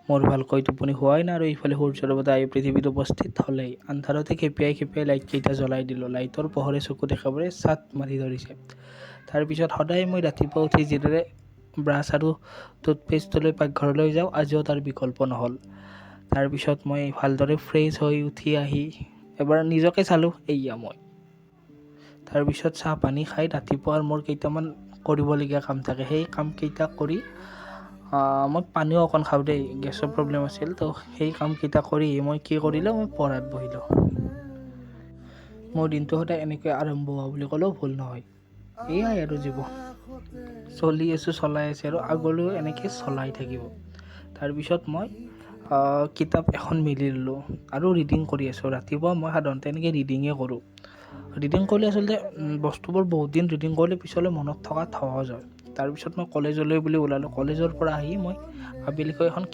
মোৰ ভালকৈ টোপনি হোৱাই নাই আৰু ইফালে সূৰ্যৰ দেৱতা আহি পৃথিৱীত উপস্থিত হ'লেই। আন্ধাৰতে খেপিয়াই লাইটকেইটা জ্বলাই দিলোঁ। লাইটৰ পোহৰে চকুত একেবাৰে চাট মাৰি ধৰিছে। তাৰপিছত সদায় মই ৰাতিপুৱা উঠি যিদৰে ব্ৰাছ আৰু টুথপেষ্টলৈ পাকঘৰলৈ যাওঁ, আজিও তাৰ বিকল্প নহ'ল। তাৰপিছত মই ভালদৰে ফ্ৰেছ হৈ উঠি আহি এবাৰ নিজকে চালোঁ, এয়া মই। তাৰপিছত চাহ পানী খাই ৰাতিপুৱাৰ মোৰ কেইটামান কৰিবলগীয়া কাম থাকে, সেই কামকেইটা কৰি মই পানীও অকণ খাওঁ দেই, গেছৰ প্ৰব্লেম আছিল। তো সেই কামকেইটা কৰি মই কি কৰিলোঁ, মই পঢ়াত বহিলোঁ। মোৰ দিনটো সদায় এনেকৈ আৰম্ভ হোৱা বুলি ক'লেও ভুল নহয়। এয়াই আৰু জীৱন, চলি আছোঁ, চলাই আছে আৰু আগলৈও এনেকৈ চলাই থাকিব। তাৰপিছত মই কিতাপ এখন মেলি ল'লোঁ আৰু ৰিডিং কৰি আছোঁ। ৰাতিপুৱা মই সাধাৰণতে এনেকৈ ৰিডিঙে কৰোঁ। ৰিডিং কৰিলে আচলতে বস্তুবোৰ বহুত দিন ৰিডিং কৰিলে পিছলৈ মনত থকাত সহজ হয়। তাৰপিছত মই কলেজলৈ বুলি ওলালোঁ। কলেজৰ পৰা আহি মই আবেলিকৈ এখন